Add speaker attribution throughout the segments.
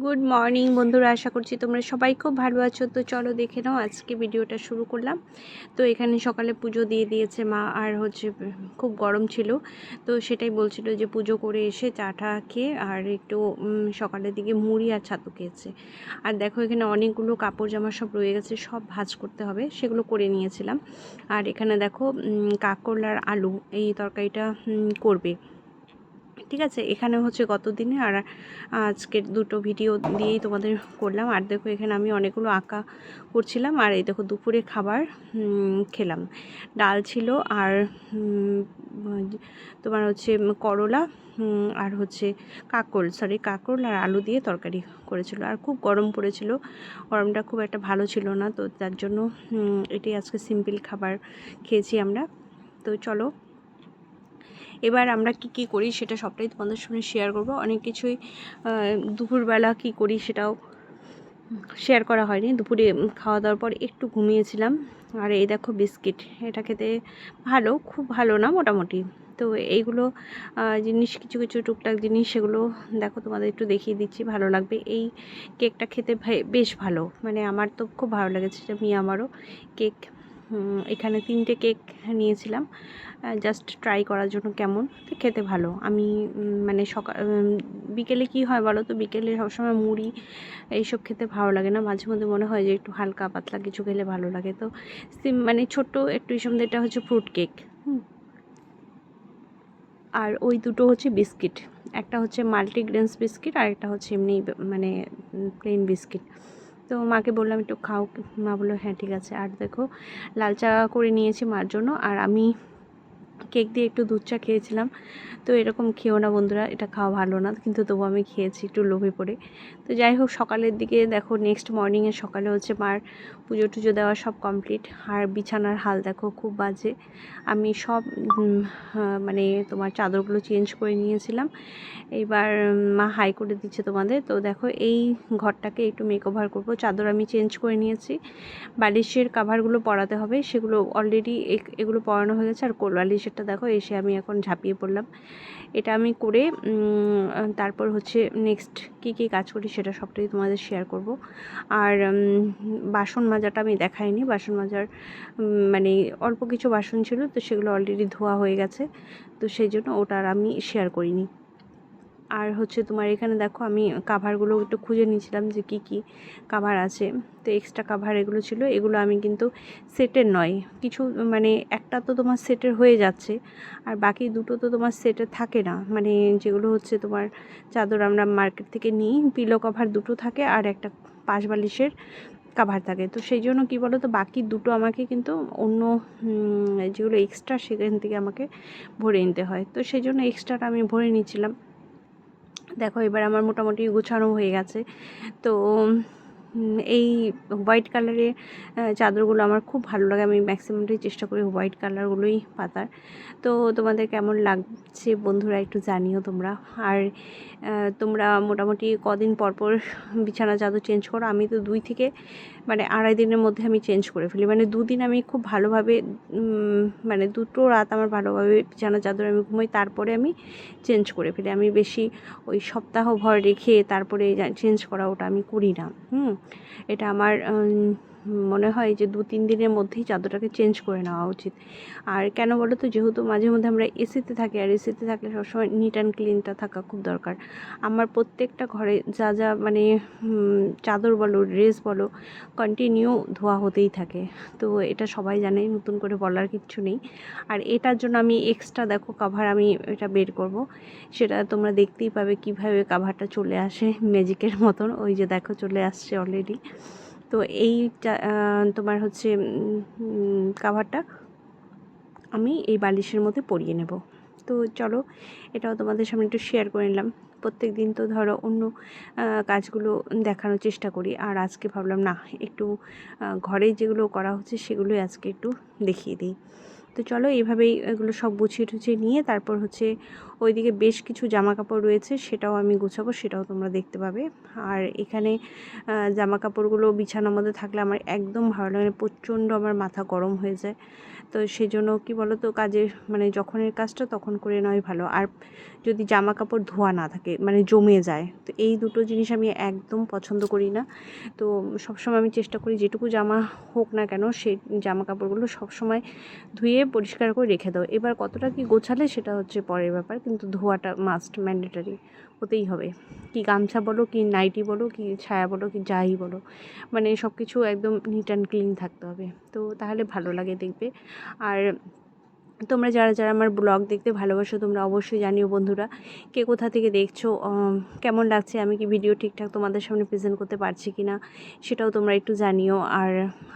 Speaker 1: Good morning বন্ধুরা, আশা করছি তোমরা সবাই খুব ভালো আছো। তো চলো দেখে নাও, আজকে ভিডিওটা শুরু করলাম। তো এখানে সকালে পুজো দিয়ে দিয়েছে মা, আর হচ্ছে খুব গরম ছিল, তো সেটাই বলছিল যে পুজো করে এসে চাটা খেয়ে আর একটু সকালের দিকে মুড়ি আর ছাতু খেয়েছে। আর দেখো এখানে অনেকগুলো কাপড় জামা সব রয়ে গেছে, সব ভাঁজ করতে হবে, সেগুলো করে নিয়েছিলাম। আর এখানে দেখো কাঁকরোল আর আলু এই তরকারিটা করবে। ঠিক আছে, এখানে হচ্ছে গত দিনে আর আজকের দুটো ভিডিও দিয়েই তোমাদের করলাম। আর দেখো এখানে আমি অনেকগুলো আঁকা করছিলাম। আর এই দেখো দুপুরে খাবার খেলাম, ডাল ছিল আর তোমার হচ্ছে করলা আর হচ্ছে কাঁকরোল আর আলু দিয়ে তরকারি করেছিল। আর খুব গরম পড়েছিল, গরমটা খুব একটা ভালো ছিল না, তো তার জন্য এটাই আজকে সিম্পল খাবার খেয়েছি আমরা। তো চলো এবার আমরা কি করি সেটা সবটাই তোমাদের সঙ্গে শেয়ার করব। অনেক কিছুই দুপুরবেলা কি করি সেটাও শেয়ার করা হয়নি। দুপুরে খাওয়া দাওয়ার পর একটু ঘুমিয়েছিলাম। আর এই দেখো বিস্কিট, এটা খেতে ভালো, খুব ভালো না, মোটামুটি। তো এইগুলো জিনিস, কিছু কিছু টুকটাক জিনিস, সেগুলো দেখো তোমাদের একটু দেখিয়ে দিচ্ছি, ভালো লাগবে। এই কেকটা খেতে বেশ ভালো, মানে আমার তো খুব ভালো লেগেছে। আমি আমারও কেক এখানে 3টে কেক নিয়েছিলাম জাস্ট ট্রাই করার জন্য কেমন, তো খেতে ভালো। আমি মানে বিকেলে কি হয় বলো তো, বিকেলে সবসময় মুড়ি এইসব খেতে ভালো লাগে না, মাঝে মধ্যে মনে হয় যে একটু হালকা পাতলা কিছু খেলে ভালো লাগে। তো মানে ছোট্ট একটু সন্ধ্যে, এটা হচ্ছে ফ্রুট কেক। আর ওই দুটো হচ্ছে বিস্কিট, একটা হচ্ছে মাল্টিগ্রেনস বিস্কিট আর একটা হচ্ছে এমনি মানে প্লেন বিস্কিট। তো মাকে বললাম একটু খাও, মা বললো হ্যাঁ ঠিক আছে। আর দেখো লাল চা করে নিয়েছি মার জন্য, আর আমি কেক দিয়ে একটু দুধ চা খেয়েছিলাম। তো এরকম খেও না বন্ধুরা, এটা খাওয়া ভালো না, কিন্তু তবু আমি খেয়েছি একটু লোভে পড়ে। তো যাই হোক, সকালের দিকে দেখো নেক্সট মর্নিংয়ে সকালে হচ্ছে মার পুজো টুজো দেওয়া সব কমপ্লিট। আর বিছানার হাল দেখো খুব বাজে। আমি সব মানে তোমার চাদরগুলো চেঞ্জ করে নিয়েছিলাম। এইবার মা হাই করে দিচ্ছে তোমাদের। তো দেখো এই ঘরটাকে একটু মেকওভার করবো। চাদর আমি চেঞ্জ করে নিয়েছি, বালিশের কাভারগুলো পরাতে হবে, সেগুলো অলরেডি এগুলো পরানো হয়ে গেছে। আর কোল বালিশেরটা দেখো এসে আমি এখন ঝাঁপিয়ে পড়লাম। এটা আমি করে তারপর হচ্ছে নেক্সট কী কাজ করি সেটা সবটাই তোমাদের শেয়ার করব। আর বাসন মাজাটা আমি দেখাইনি, বাসন মাজার মানে অল্প কিছু বাসন ছিল, তো সেগুলো অলরেডি ধোয়া হয়ে গেছে, তো সেই জন্য ওটা আর আমি শেয়ার করিনি। আর হচ্ছে তোমার এখানে দেখো আমি কাভারগুলো একটু খুঁজে নিয়েছিলাম যে কি কাভার আছে। তো এক্সট্রা কাভার এগুলো ছিল, এগুলো আমি কিন্তু সেটের নয়, কিছু মানে একটা তো তোমার সেটের হয়ে যাচ্ছে, আর বাকি দুটো তো তোমার সেটের থাকে না। মানে যেগুলো হচ্ছে তোমার চাদর আমরা মার্কেট থেকে নিই, পিলো কাভার দুটো থাকে আর একটা পাশ বালিশের কাভার থাকে। তো সেই জন্য কী বলো তো, বাকি দুটো আমাকে কিন্তু অন্য যেগুলো এক্সট্রা সেখান থেকে আমাকে ভরে নিতে হয়। তো সেই জন্য এক্সট্রাটা আমি ভরে নিয়েছিলাম। দেখো এবার আমার মোটামুটি গুছানো হয়ে গেছে। তো এই হোয়াইট কালারের চাদরগুলো আমার খুব ভালো লাগে, আমি ম্যাক্সিমামটাই চেষ্টা করি হোয়াইট কালারগুলোই পাতার। তো তোমাদের কেমন লাগছে বন্ধুরা একটু জানিও তোমরা। আর তোমরা মোটামুটি কদিন পর পর বিছানা চাদর চেঞ্জ করো? আমি তো 2 থেকে মানে 2.5 দিনের মধ্যে আমি চেঞ্জ করে ফেলি। মানে 2 দিন আমি খুব ভালোভাবে মানে 2টো রাত আমার ভালোভাবে বিছানা চাদর আমি ঘুমোই, তারপরে আমি চেঞ্জ করে ফেলি। আমি বেশি ওই সপ্তাহভর রেখে তারপরে চেঞ্জ করা ওটা আমি করি না। এটা আমার মনে হয় যে 2-3 দিনের মধ্যেই চাদরটাকে চেঞ্জ করে নেওয়া উচিত। আর কেন বলো তো, যেহেতু মাঝে মধ্যে আমরা এসিতে থাকি, আর এসিতে থাকলে সবসময় নিট অ্যান্ড ক্লিনটা থাকা খুব দরকার। আমার প্রত্যেকটা ঘরে যা মানে চাদর বলো, ড্রেস বলো, কন্টিনিউ ধোয়া হতেই থাকে। তো এটা সবাই জানে, নতুন করে বলার কিচ্ছু নেই। আর এটার জন্য আমি এক্সট্রা দেখো কাভার আমি এটা বের করব, সেটা তোমরা দেখতেই পাবে কিভাবে কাভারটা চলে আসে ম্যাজিকের মতন। ওই যে দেখো চলে আসছে অলরেডি। তো এই তোমার হচ্ছে কাভারটা আমি এই বালিশের মধ্যে পরিয়ে নেব। তো চলো এটাও তোমাদের সামনে একটু শেয়ার করে নিলাম। প্রত্যেক দিন তো ধরো অন্য কাজগুলো দেখানোর চেষ্টা করি, আর আজকে ভাবলাম না, একটু ঘরে যেগুলো করা হচ্ছে সেগুলোই আজকে একটু দেখিয়ে দিই। তো তো চলো এইভাবেই এগুলো সব গুছিয়ে টুছিয়ে নিয়ে তারপর হচ্ছে ওইদিকে বেশ কিছু জামা কাপড় রয়েছে, সেটাও আমি গুছাবো, সেটাও তোমরা দেখতে পাবে। আর এখানে জামা কাপড়গুলো বিছানার মধ্যে থাকলে আমার একদম ভালো লাগে, প্রচণ্ড আমার মাথা গরম হয়ে যায়। তো সেই জন্য কী বলো তো, কাজের মানে যখনের কাজটা তখন করে নেওয়াই ভালো। আর যদি জামা কাপড় ধোয়া না থাকে, মানে জমে যায়, তো এই দুটো জিনিস আমি একদম পছন্দ করি না। তো সবসময় আমি চেষ্টা করি যেটুকু জামা হোক না কেন সেই জামা কাপড়গুলো সবসময় ধুয়ে পরিষ্কার করে রেখে দাও। এবার কতটা কি গোছালে সেটা হচ্ছে পরের ব্যাপার, কিন্তু ধোয়াটা মাস্ট, ম্যান্ডেটারি হতেই হবে। কি গামছা বলো, কি নাইটি বলো, কি ছায়া বলো, কি যাই বলো, মানে সব কিছু একদম নিট অ্যান্ড ক্লিন থাকতে হবে, তো তাহলে ভালো লাগে দেখবে। আর তোমরা যারা যারা আমার ব্লগ দেখতে ভালোবাসো তোমরা অবশ্যই জানিও বন্ধুরা, কে কোথা থেকে দেখছো, কেমন লাগছে, আমি কি ভিডিও ঠিকঠাক তোমাদের সামনে প্রেজেন্ট করতে পারছি কি না সেটাও তোমরা একটু জানিও। আর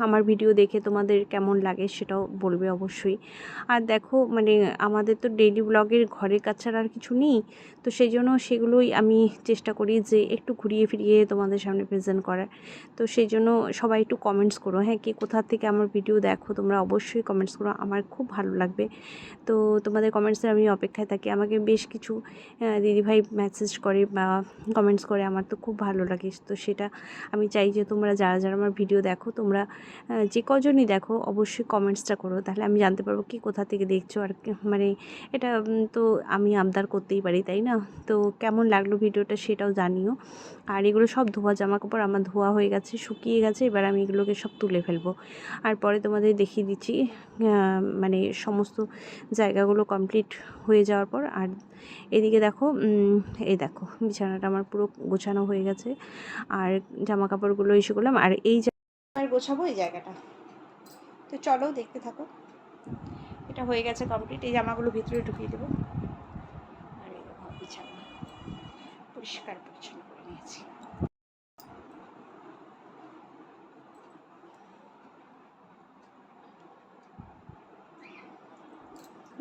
Speaker 1: আমার ভিডিও দেখে তোমাদের কেমন লাগে সেটাও বলবে অবশ্যই। আর দেখো মানে আমাদের তো ডেইলি ব্লগের ঘরের কাজ ছাড়া আর কিছু নেই, তো সেই জন্য সেগুলোই আমি চেষ্টা করি যে একটু ঘুরিয়ে ফিরিয়ে তোমাদের সামনে প্রেজেন্ট করার। তো সেই জন্য সবাই একটু কমেন্টস করো, হ্যাঁ, কে কোথা থেকে আমার ভিডিও দেখো তোমরা অবশ্যই কমেন্টস করো, আমার খুব ভালো লাগবে। তো তোমাদের কমেন্টসের আমি অপেক্ষায় থাকি। আমাকে বেশ কিছু দিদিভাই মেসেজ করে বা কমেন্টস করে, আমার তো খুব ভালো লাগে। তো সেটা আমি চাই যে তোমরা যারা যারা আমার ভিডিও দেখো, তোমরা যে কজনই দেখো অবশ্যই কমেন্টসটা করো, তাহলে আমি জানতে পারবো কি কোথা থেকে দেখছো। আর মানে এটা তো আমি আবদার করতেই পারি, তাই না? তো কেমন লাগলো ভিডিওটা সেটাও জানিও। আর এগুলো সব ধোয়া জামা কাপড় আমার ধোয়া হয়ে গেছে, শুকিয়ে গেছে, এবার আমি এগুলোকে সব তুলে ফেলবো। আর পরে তোমাদের দেখিয়ে দিচ্ছি মানে সমস্ত জায়গাগুলো কমপ্লিট হয়ে যাওয়ার পর। আর এদিকে দেখো, এই দেখো বিছানাটা আমার পুরো গোছানো হয়ে গেছে, আর জামা কাপড়গুলো এসে করলাম, আর এই আর গোছাবো এই জায়গাটা। তো চলো দেখতে থাকো, এটা হয়ে গেছে কমপ্লিট। এই জামাগুলো ভিতরে ঢুকিয়ে দেবো। আর এই দেখো বিছানা পরিষ্কার পরিচ্ছন্ন করে নিয়েছি।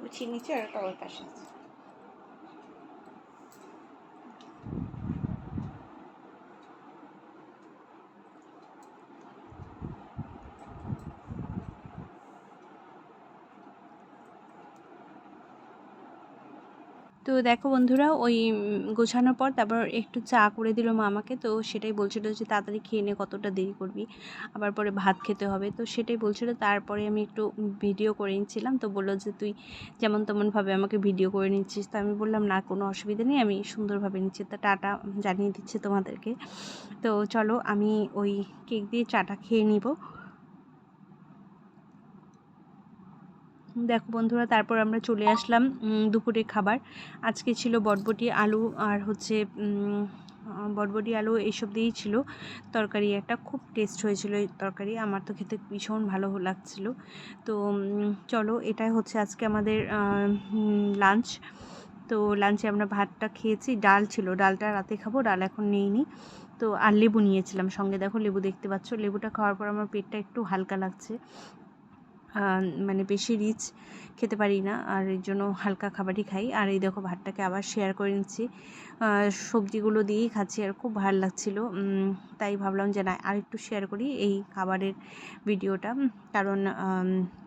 Speaker 1: গুছিয়ে নিচ্ছি, আর একটা ওর পাশে আছে। তো দেখো বন্ধুরা, ওই গোছানোর পর তারপর একটু চা করে দিল মা আমাকে। তো সেটাই বলছিল যে তাড়াতাড়ি খেয়ে নে, কতটা দেরি করবি, আবার পরে ভাত খেতে হবে। তো সেটাই বলছিল। তারপরে আমি একটু ভিডিও করে নিচ্ছিলাম। তো বললো যে তুই যেমন তেমনভাবে আমাকে ভিডিও করে নিচ্ছিস। তো আমি বললাম না, কোনো অসুবিধা নেই, আমি সুন্দরভাবে নিচ্ছি। তা টাটা জানিয়ে দিচ্ছে তোমাদেরকে। তো চলো আমি ওই কেক দিয়ে চাটা খেয়ে নিব। দেখো বন্ধুরা, তারপর আমরা চলে আসলাম দুপুরে খাবার। আজকে ছিল বটবটি আলু আর হচ্ছে বটবটি আলু এইসব দিয়েই ছিল তরকারি। একটা খুব টেস্ট হয়েছিল এই তরকারি, আমার তো খেতে ভীষণ ভালো লাগছিল। তো চলো, এটাই হচ্ছে আজকে আমাদের লাঞ্চ। তো লাঞ্চে আমরা ভাতটা খেয়েছি, ডাল ছিল, ডালটা রাতে খাবো, ডাল এখন নেইনি। তো আর লেবু নিয়েছিলাম সঙ্গে, দেখো লেবু দেখতে পাচ্ছ। লেবুটা খাওয়ার পর আমার পেটটা একটু হালকা লাগছে, মানে বেশি রিচ খেতে পারি না, আর এর জন্য হালকা খাবারই খাই। আর এই দেখো ভাতটাকে আবার শেয়ার করে নিচ্ছি, সবজিগুলো দিয়েই খাচ্ছি, আর খুব ভালো লাগছিল। তাই ভাবলাম যে না, আর একটু শেয়ার করি এই খাবারের ভিডিওটা, কারণ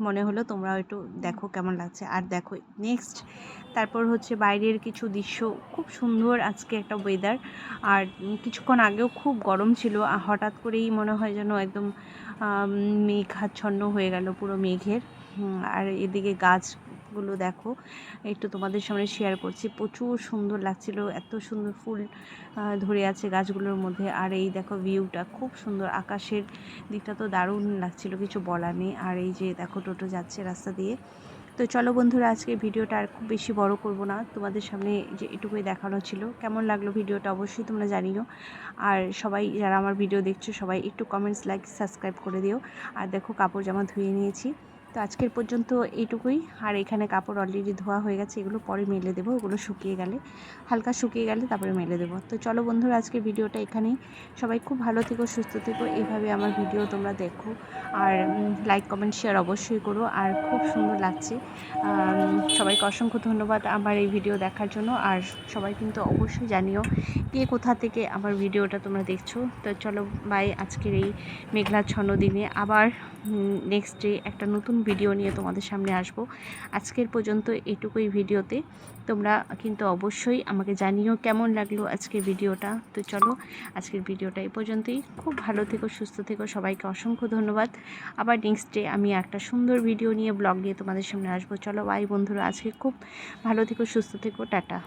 Speaker 1: মনে হলো তোমরাও একটু দেখো কেমন লাগছে। আর দেখো নেক্সট তারপর হচ্ছে বাইরের কিছু দৃশ্য, খুব সুন্দর আজকে একটা ওয়েদার। আর কিছুক্ষণ আগেও খুব গরম ছিল, হঠাৎ করেই মনে হয় যেন একদম মেঘাচ্ছন্ন হয়ে গেল, পুরো মেঘের। আর এদিকে গাছগুলো দেখো, একটু তোমাদের সামনে শেয়ার করছি, প্রচুর সুন্দর লাগছিল, এত সুন্দর ফুল ধরে আছে গাছগুলোর মধ্যে। আর এই দেখো ভিউটা খুব সুন্দর, আকাশের দিকটা তো দারুণ লাগছিল, কিছু বলার নেই। আর এই যে দেখো টোটো যাচ্ছে রাস্তা দিয়ে। তো চলো বন্ধুরা, আজকে ভিডিওটা আর খুব বেশি বড় করব না, তোমাদের সামনে যে এটুকুই দেখানো ছিল। কেমন লাগলো ভিডিওটা অবশ্যই তোমরা জানিও। আর সবাই যারা আমার ভিডিও দেখছো সবাই একটু কমেন্টস, লাইক, সাবস্ক্রাইব করে দিও। আর দেখো কাপড় জামা ধুয়ে নিয়েছি। তো আজকের পর্যন্ত এইটুকুই। আর এখানে কাপড় অলরেডি ধোয়া হয়ে গেছে, এগুলো পরে মেলে দেবো, ওগুলো শুকিয়ে গেলে, হালকা শুকিয়ে গেলে তারপরে মেলে দেবো। তো চলো বন্ধুরা, আজকের ভিডিওটা এখানেই। সবাই খুব ভালো থেকো, সুস্থ থেকো, এইভাবে আমার ভিডিও তোমরা দেখো। আর লাইক, কমেন্ট, শেয়ার অবশ্যই করো। আর খুব সুন্দর লাগছে, সবাইকে অসংখ্য ধন্যবাদ আমার এই ভিডিও দেখার জন্য। আর সবাই কিন্তু অবশ্যই জানিও কে কোথা থেকে আমার ভিডিওটা তোমরা দেখছো। তো চলো বাই, আজকের এই মেঘলাচ্ছন্ন দিনে আবার নেক্সট ডে একটা নতুন ভিডিও নিয়ে তোমাদের সামনে আসব। আজকের পর্যন্ত এটুকুই ভিডিওতে। তোমরা কিন্তু অবশ্যই আমাকে জানিও কেমন লাগলো আজকের ভিডিওটা। তো চলো আজকের ভিডিওটা এই পর্যন্তই। খুব ভালো থেকো, সুস্থ থেকো, সবাইকে অসংখ্য ধন্যবাদ। আবার নেক্সট ডে আমি একটা সুন্দর ভিডিও নিয়ে ব্লগ নিয়ে তোমাদের সামনে আসবো। চলো বাই বন্ধুরা, আজকে খুব ভালো থেকো, সুস্থ থেকো, টাটা।